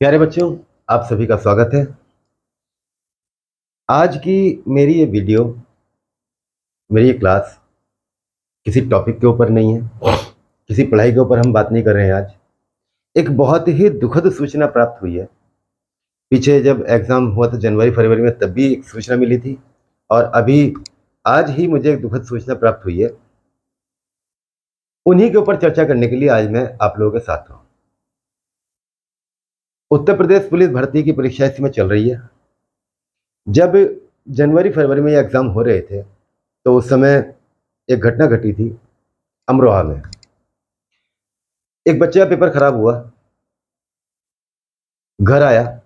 प्यारे बच्चों, आप सभी का स्वागत है। आज की मेरी ये वीडियो, मेरी ये क्लास किसी टॉपिक के ऊपर नहीं है, किसी पढ़ाई के ऊपर हम बात नहीं कर रहे हैं। आज एक बहुत ही दुखद सूचना प्राप्त हुई है। पीछे जब एग्ज़ाम हुआ था जनवरी फरवरी में, तब भी एक सूचना मिली थी और अभी आज ही मुझे एक दुखद सूचना प्राप्त हुई है। उन्हीं के ऊपर चर्चा करने के लिए आज मैं आप लोगों के साथ हूँ। उत्तर प्रदेश पुलिस भर्ती की परीक्षा इस समय चल रही है। जब जनवरी फरवरी में ये एग्ज़ाम हो रहे थे तो उस समय एक घटना घटी थी अमरोहा में। एक बच्चे का पेपर खराब हुआ, घर आया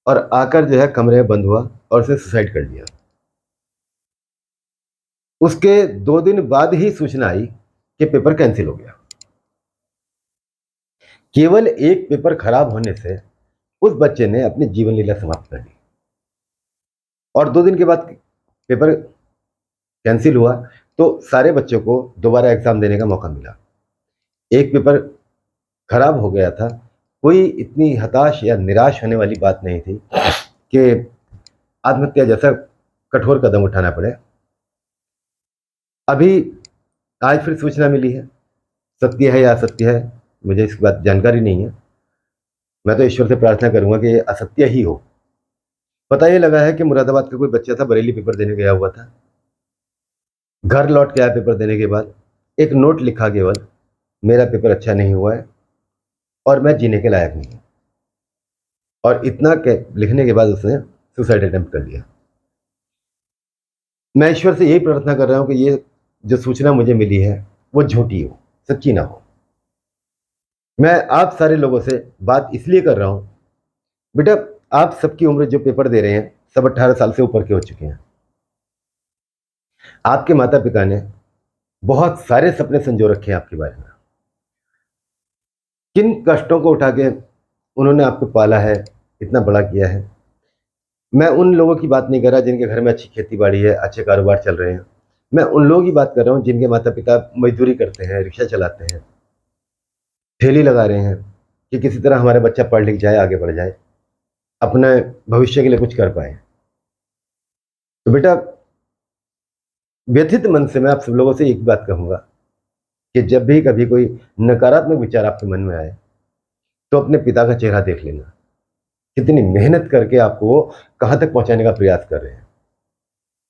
और आकर जो है कमरे में बंद हुआ और उसने सुसाइड कर लिया। उसके 2 दिन बाद ही सूचना आई कि पेपर कैंसिल हो गया। केवल एक पेपर खराब होने से उस बच्चे ने अपनी जीवन लीला समाप्त कर ली और 2 दिन के बाद पेपर कैंसिल हुआ तो सारे बच्चों को दोबारा एग्जाम देने का मौका मिला। एक पेपर खराब हो गया था, कोई इतनी हताश या निराश होने वाली बात नहीं थी कि आत्महत्या जैसा कठोर कदम उठाना पड़े। अभी आज फिर सूचना मिली है, सत्य है या असत्य है मुझे इसकी बात जानकारी नहीं है। मैं तो ईश्वर से प्रार्थना करूंगा कि ये असत्य ही हो। पता ये लगा है कि मुरादाबाद का कोई बच्चा था, बरेली पेपर देने गया हुआ था। घर लौट के आया पेपर देने के बाद, एक नोट लिखा केवल, मेरा पेपर अच्छा नहीं हुआ है और मैं जीने के लायक नहीं हूँ। और इतना के लिखने के बाद उसने सुसाइड अटेम्प्ट कर लिया। मैं ईश्वर से यही प्रार्थना कर रहा हूँ कि ये जो सूचना मुझे मिली है वो झूठी हो, सच्ची ना हो। मैं आप सारे लोगों से बात इसलिए कर रहा हूँ, बेटा आप सबकी उम्र जो पेपर दे रहे हैं सब 18 साल से ऊपर के हो चुके हैं। आपके माता पिता ने बहुत सारे सपने संजो रखे हैं आपके बारे में। किन कष्टों को उठा के उन्होंने आपको पाला है, इतना बड़ा किया है। मैं उन लोगों की बात नहीं कर रहा जिनके घर में अच्छी खेती बाड़ी है, अच्छे कारोबार चल रहे हैं। मैं उन लोगों की बात कर रहा हूँ जिनके माता पिता मजदूरी करते हैं, रिक्शा चलाते हैं, ठेली लगा रहे हैं कि किसी तरह हमारा बच्चा पढ़ लिख जाए, आगे बढ़ जाए, अपने भविष्य के लिए कुछ कर पाए। तो बेटा व्यथित मन से मैं आप सब लोगों से एक बात कहूंगा कि जब भी कभी कोई नकारात्मक विचार आपके मन में आए तो अपने पिता का चेहरा देख लेना, कितनी मेहनत करके आपको वो कहां तक पहुंचाने का प्रयास कर रहे हैं।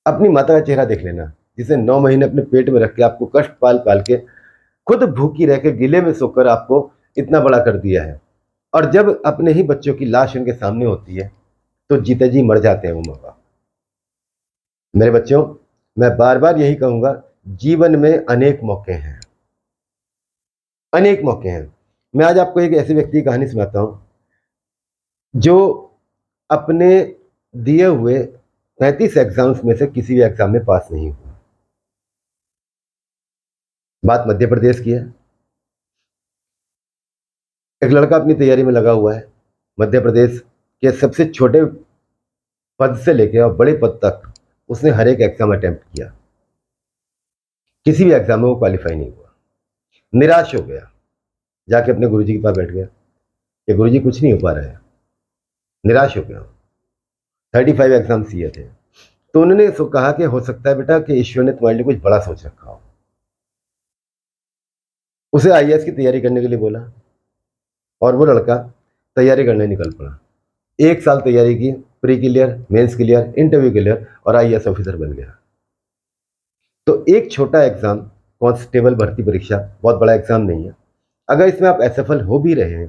अपनी माता का चेहरा देख लेना, जिसे 9 महीने अपने पेट में रख के आपको कष्ट पाल पाल के, खुद भूखी रह के गिले में सोकर आपको इतना बड़ा कर दिया है। और जब अपने ही बच्चों की लाश उनके सामने होती है तो जीते जी मर जाते हैं वो माँ बाप। मेरे बच्चों, मैं बार बार यही कहूंगा, जीवन में अनेक मौके हैं, अनेक मौके हैं। मैं आज आपको एक ऐसे व्यक्ति की कहानी सुनाता हूं जो अपने दिए हुए 35 एग्जाम्स में से किसी भी एग्जाम में पास नहीं हुआ। बात मध्य प्रदेश की है। एक लड़का अपनी तैयारी में लगा हुआ है। मध्य प्रदेश के सबसे छोटे पद से लेकर और बड़े पद तक उसने हर एक एग्जाम अटेम्प्ट किया, किसी भी एग्जाम में वो क्वालिफाई नहीं हुआ। निराश हो गया, जाके अपने गुरुजी के पास बैठ गया कि गुरुजी कुछ नहीं हो पा रहा है, निराश हो गया। 35 एग्जाम्स दिए थे। तो उन्होंने कहा कि हो सकता है बेटा कि ईश्वर ने तुम्हारे लिए कुछ बड़ा सोच रखा हो। उसे आईएएस की तैयारी करने के लिए बोला और वो लड़का तैयारी करने निकल पड़ा। 1 साल तैयारी की, pre clear, mains clear, interview clear और आईएएस ऑफिसर बन गया। तो एक छोटा एग्जाम, कांस्टेबल भर्ती परीक्षा, बहुत बड़ा एग्जाम नहीं है। अगर इसमें आप असफल हो भी रहे हैं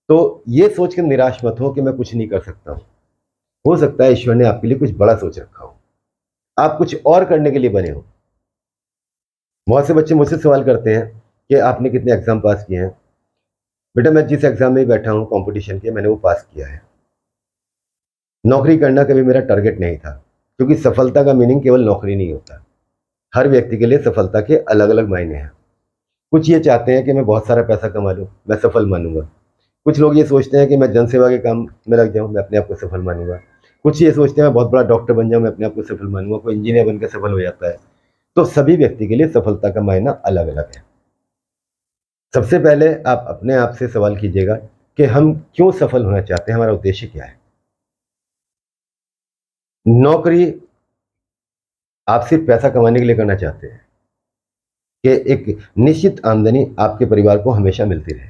तो ये सोच कर निराश मत हो कि मैं कुछ नहीं कर सकता हूं। हो सकता है ईश्वर ने आपके लिए कुछ बड़ा सोच रखा हो, आप कुछ और करने के लिए बने हो। बहुत से बच्चे मुझसे सवाल करते हैं कि आपने कितने एग्जाम पास किए हैं। बेटा मैं जिस एग्जाम में बैठा हूं कंपटीशन के, मैंने वो पास किया है। नौकरी करना कभी मेरा टारगेट नहीं था, क्योंकि सफलता का मीनिंग केवल नौकरी नहीं होता। हर व्यक्ति के लिए सफलता के अलग अलग मायने हैं। कुछ ये चाहते हैं कि मैं बहुत सारा पैसा कमा लूँ, मैं सफल मानूंगा। कुछ लोग ये सोचते हैं कि मैं जनसेवा के काम में लग जाऊं, मैं अपने आप को सफल मानूंगा। कुछ ये सोचते हैं मैं बहुत बड़ा डॉक्टर बन जाऊं, मैं अपने आप को सफल मानूंगा। कोई इंजीनियर बनकर सफल हो जाता है। तो सभी व्यक्ति के लिए सफलता का मायना अलग अलग है। सबसे पहले आप अपने आप से सवाल कीजिएगा कि हम क्यों सफल होना चाहते हैं, हमारा उद्देश्य क्या है। नौकरी आप सिर्फ पैसा कमाने के लिए करना चाहते हैं कि एक निश्चित आमदनी आपके परिवार को हमेशा मिलती रहे,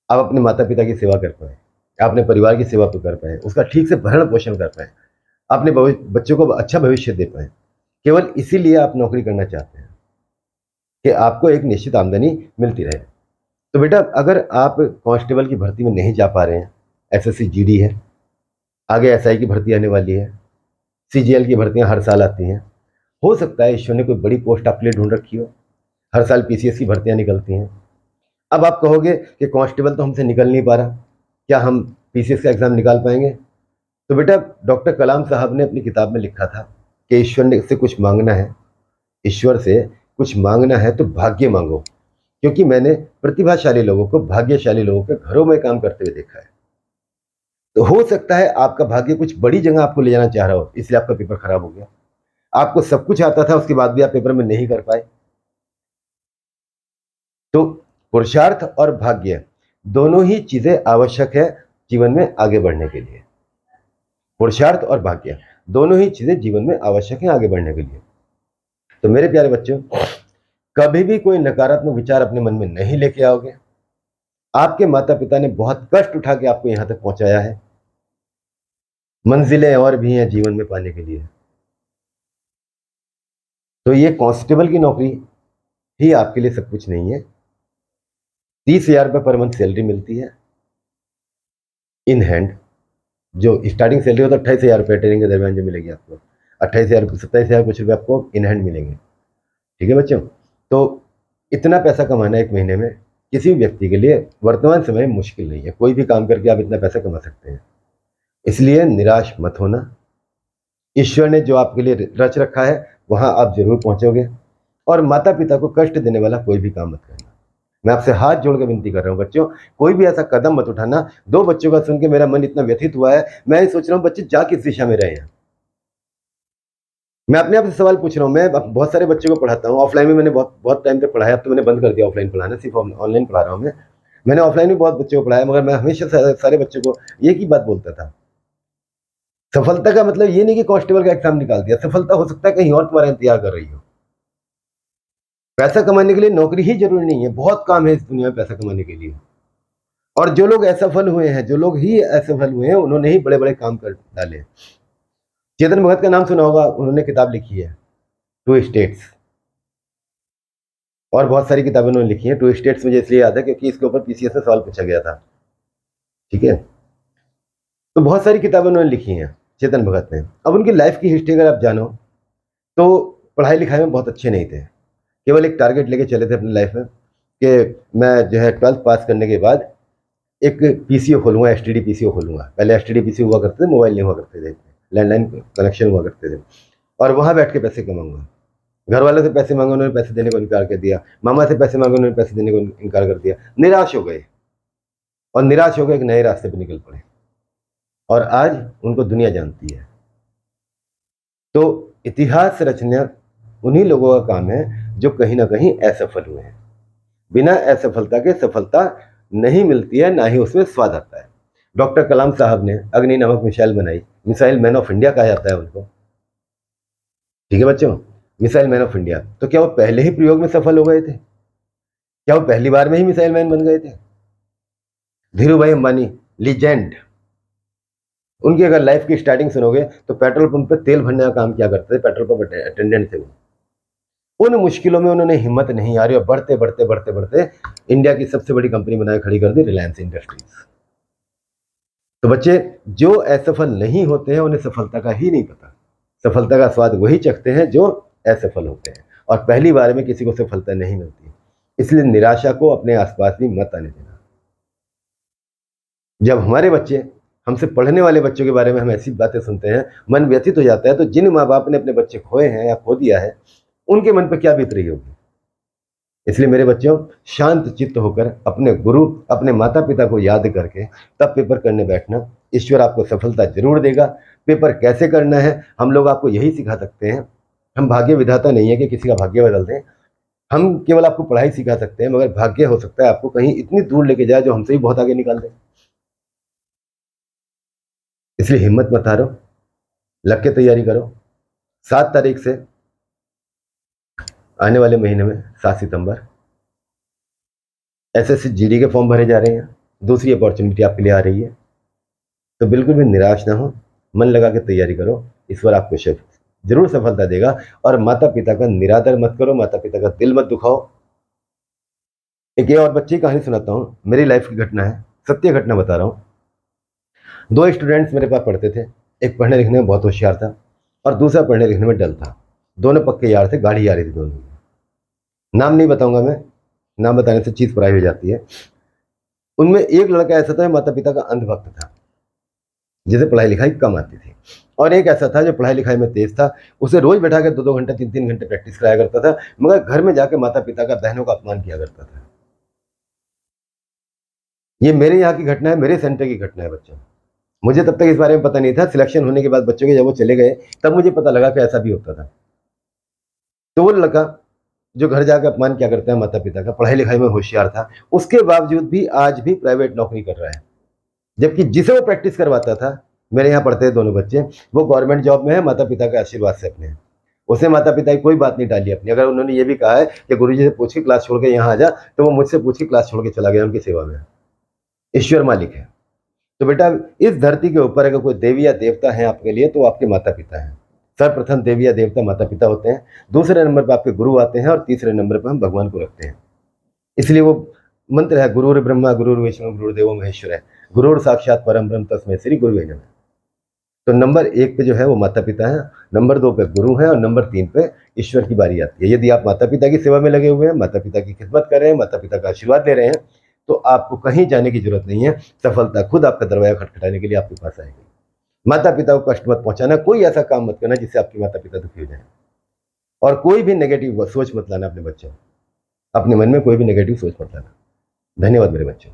आप अपने माता पिता की सेवा कर पाए, आप अपने परिवार की सेवा कर पाए, उसका ठीक से भरण पोषण कर पाए, अपने बच्चों को अच्छा भविष्य दे पाए। केवल इसीलिए आप नौकरी करना चाहते हैं कि आपको एक निश्चित आमदनी मिलती रहे। तो बेटा, अगर आप कांस्टेबल की भर्ती में नहीं जा पा रहे हैं, एसएससी जीडी है, आगे एसआई की भर्ती आने वाली है, सीजीएल की भर्तियां हर साल आती हैं, हो सकता है ईश्वर ने कोई बड़ी पोस्ट आपके लिए ढूंढ रखी हो, हर साल पीसीएस की भर्तियां निकलती हैं। अब आप कहोगे कि कांस्टेबल तो हमसे निकल नहीं पा रहा, क्या हम पीसीएस का एग्जाम निकाल पाएंगे? तो बेटा, डॉक्टर कलाम साहब ने अपनी किताब में लिखा था कि ईश्वर ने से कुछ मांगना है, ईश्वर से कुछ मांगना है तो भाग्य मांगो, क्योंकि मैंने प्रतिभाशाली लोगों को, भाग्यशाली लोगों के घरों में काम करते हुए देखा है। तो हो सकता है आपका भाग्य कुछ बड़ी जगह आपको ले जाना चाह रहा हो, इसलिए आपका पेपर खराब हो गया। आपको सब कुछ आता था, उसके बाद भी आप पेपर में नहीं कर पाए। तो पुरुषार्थ और भाग्य दोनों ही चीजें आवश्यक है जीवन में आगे बढ़ने के लिए। पुरुषार्थ और भाग्य दोनों ही चीजें जीवन में आवश्यक है आगे बढ़ने के लिए। तो मेरे प्यारे बच्चों, कभी भी कोई नकारात्मक विचार अपने मन में नहीं लेके आओगे। आपके माता पिता ने बहुत कष्ट उठा के आपको यहां तक पहुंचाया है, मंजिलें और भी हैं जीवन में पाने के लिए। तो ये कांस्टेबल की नौकरी ही आपके लिए सब कुछ नहीं है। 30,000 रुपये पर मंथ सैलरी मिलती है इन हैंड। जो स्टार्टिंग सैलरी होता है 28,000 रुपये ट्रेनिंग के दरमियान जो मिलेगी आपको, 28,000 27,000 कुछ रुपये आपको इन हैंड मिलेंगे। ठीक है बच्चों, तो इतना पैसा कमाना एक महीने में किसी भी व्यक्ति के लिए वर्तमान समय में मुश्किल नहीं है। कोई भी काम करके आप इतना पैसा कमा सकते हैं, इसलिए निराश मत होना। ईश्वर ने जो आपके लिए रच रखा है वहां आप जरूर पहुंचोगे। और माता पिता को कष्ट देने वाला कोई भी काम मत करना। मैं आपसे हाथ जोड़ के विनती कर रहा हूं बच्चों, कोई भी ऐसा कदम मत उठाना। 2 बच्चों का सुन के मेरा मन इतना व्यथित हुआ है, मैं ये सोच रहा हूं बच्चे जा किस दिशा में रहे हैं। मैं अपने आप से सवाल पूछ रहा हूं। मैं बहुत सारे बच्चों को पढ़ाता हूं, ऑफलाइन में मैंने बहुत बहुत टाइम तक पढ़ाया, अब तो मैंने बंद कर दिया ऑफलाइन पढ़ाना, सिर्फ ऑनलाइन पढ़ा रहा हूं। मैंने ऑफलाइन में बहुत बच्चों को पढ़ाया, मगर मैं हमेशा सारे बच्चों को एक ही बात बोलता था, सफलता का मतलब ये नहीं कि कांस्टेबल का एग्जाम निकाल दिया। सफलता हो सकता है कहीं और तुम्हारा इंतजार कर रही हो। पैसा कमाने के लिए नौकरी ही जरूरी नहीं है, बहुत काम है इस दुनिया में पैसा कमाने के लिए। और जो लोग असफल हुए हैं, जो लोग ही असफल हुए हैं, उन्होंने ही बड़े बड़े काम कर डाले। चेतन भगत का नाम सुना होगा, उन्होंने किताब लिखी है टू स्टेट्स, और बहुत सारी किताबें उन्होंने लिखी हैं। टू स्टेट्स मुझे इसलिए याद है क्योंकि इसके ऊपर पीसीएस में सवाल पूछा गया था। ठीक है, तो बहुत सारी किताबें उन्होंने लिखी हैं चेतन भगत ने। अब उनकी लाइफ की हिस्ट्री अगर आप जानो तो पढ़ाई लिखाई में बहुत अच्छे नहीं थे, केवल एक टारगेट लेके चले थे अपनी लाइफ में कि मैं जो है 12th पास करने के बाद एक पीसीओ खोलूंगा, एसटीडी पीसीओ खोलूंगा। पहले एसटीडी पीसीओ हुआ करते थे, मोबाइल नहीं हुआ करते थे, लैंडलाइन कनेक्शन हुआ करते थे, और वहां बैठ के पैसे कमाऊंगा। घर वालों से पैसे मांगे, उन्होंने पैसे देने को इनकार कर दिया। मामा से पैसे मांगे, उन्होंने पैसे देने को इनकार कर दिया। निराश हो गए, और निराश होकर एक नए रास्ते पर निकल पड़े, और आज उनको दुनिया जानती है। तो इतिहास रचना उन्हीं लोगों का काम है जो कहीं ना कहीं असफल हुए हैं। बिना असफलता के सफलता नहीं मिलती है, ना ही उसमें स्वाद आता है। डॉक्टर कलाम साहब ने अग्नि नामक मिसाइल बनाई, मिसाइल मैन ऑफ इंडिया कहा जाता है उनको। ठीक है बच्चों, मिसाइल मैन ऑफ इंडिया। तो क्या वो पहले ही प्रयोग में सफल हो गए थे? क्या वो पहली बार में ही मिसाइल मैन बन गए थे? धीरू भाई अंबानी, लीजेंड, उनकी अगर लाइफ की स्टार्टिंग सुनोगे तो पेट्रोल पंप पे तेल भरने का काम किया करते थे, पेट्रोल पंप अटेंडेंट थे वो। उन मुश्किलों में उन्होंने हिम्मत नहीं हारी और बढ़ते बढ़ते बढ़ते बढ़ते इंडिया की सबसे बड़ी कंपनी बनाकर खड़ी कर दी, रिलायंस इंडस्ट्रीज। तो बच्चे, जो असफल नहीं होते हैं उन्हें सफलता का ही नहीं पता। सफलता का स्वाद वही चखते हैं जो असफल होते हैं, और पहली बार में किसी को सफलता नहीं मिलती। इसलिए निराशा को अपने आसपास भी मत आने देना। जब हमारे बच्चे, हमसे पढ़ने वाले बच्चों के बारे में हम ऐसी बातें सुनते हैं, मन व्यथित हो जाता है। तो जिन माँ बाप ने अपने बच्चे खोए हैं या खो दिया है, उनके मन पर क्या बीत रही होगी। इसलिए मेरे बच्चों, शांत चित्त होकर अपने गुरु, अपने माता पिता को याद करके तब पेपर करने बैठना। ईश्वर आपको सफलता जरूर देगा। पेपर कैसे करना है हम लोग आपको यही सिखा सकते हैं। हम भाग्य विधाता नहीं है कि किसी का भाग्य बदल दें। हम केवल आपको पढ़ाई सिखा सकते हैं, मगर भाग्य हो सकता है आपको कहीं इतनी दूर लेके जाए जो हमसे ही बहुत आगे निकाल दे। इसलिए हिम्मत मत हारो, लग के तैयारी करो। 7 तारीख से आने वाले महीने में 7 सितंबर एसएससी जीडी के फॉर्म भरे जा रहे हैं, दूसरी अपॉर्चुनिटी आपके लिए आ रही है। तो बिल्कुल भी निराश ना हो, मन लगा के तैयारी करो, ईश्वर आपको जरूर सफलता देगा। और माता पिता का निरादर मत करो, माता पिता का दिल मत दुखाओ। एक और बच्चे की कहानी सुनाता हूँ, मेरी लाइफ की घटना है, सत्य घटना बता रहा हूँ। 2 स्टूडेंट्स मेरे पास पढ़ते थे, एक पढ़ने लिखने में बहुत होशियार था और दूसरा पढ़ने लिखने में डल था। दोनों पक्के यार थे, गाड़ी आ रही थी दोनों की। नाम नहीं बताऊंगा मैं, नाम बताने से चीज पराई हो जाती है। उनमें एक लड़का ऐसा था, माता पिता का अंधभक्त था, जिसे पढ़ाई लिखाई कम आती थी, और एक ऐसा था जो पढ़ाई लिखाई में तेज था। उसे रोज बैठा कर 2-2 घंटे 3-3 घंटे प्रैक्टिस कराया करता था, मगर घर में जाकर माता पिता का, बहनों का अपमान किया करता था। ये मेरे यहाँ की घटना है, मेरे सेंटर की घटना है बच्चों। मुझे तब तक इस बारे में पता नहीं था। सिलेक्शन होने के बाद बच्चों के जब वो चले गए तब मुझे पता लगा कि ऐसा भी होता था। तो वो लड़का जो घर जाकर अपमान क्या करता है माता पिता का, पढ़ाई लिखाई में होशियार था, उसके बावजूद भी आज भी प्राइवेट नौकरी कर रहा है। जबकि जिसे वो प्रैक्टिस करवाता था, मेरे यहाँ पढ़ते हैं दोनों बच्चे, वो गवर्नमेंट जॉब में है, माता पिता के आशीर्वाद से अपने। उसे माता पिता की कोई बात नहीं डाली अपनी। अगर उन्होंने ये भी कहा है कि गुरुजी से पूछ के क्लास छोड़ के यहाँ आ जा, तो वो मुझसे पूछ के क्लास छोड़ के चला गया, उनकी सेवा में। ईश्वर मालिक है। तो बेटा, इस धरती के ऊपर अगर कोई देवी या देवता है आपके लिए, तो आपके माता पिता हैं। सर्वप्रथम देवी या देवता माता पिता होते हैं, दूसरे नंबर पर आपके गुरु आते हैं, और तीसरे नंबर पर हम भगवान को रखते हैं। इसलिए वो मंत्र है, गुरुर ब्रह्मा गुरुर विष्णु गुरुदेवो महेश्वर है, गुरुर साक्षात परम ब्रह्म तस्मै श्री गुरुवे नमः। तो नंबर 1 पे जो है वो माता पिता है, नंबर 2 पे गुरु है, और नंबर 3 पे ईश्वर की बारी आती है। यदि आप माता पिता की सेवा में लगे हुए हैं, माता पिता की खिदमत कर रहे हैं, माता पिता का आशीर्वाद ले रहे हैं, तो आपको कहीं जाने की जरूरत नहीं है। सफलता खुद आपका दरवाजा खटखटाने के लिए आपके पास आएगी। माता पिता को कष्ट मत पहुंचाना, कोई ऐसा काम मत करना जिससे आपके माता पिता दुखी हो जाए, और कोई भी नेगेटिव सोच मत लाना अपने बच्चों, अपने मन में कोई भी नेगेटिव सोच मत लाना। धन्यवाद मेरे बच्चों।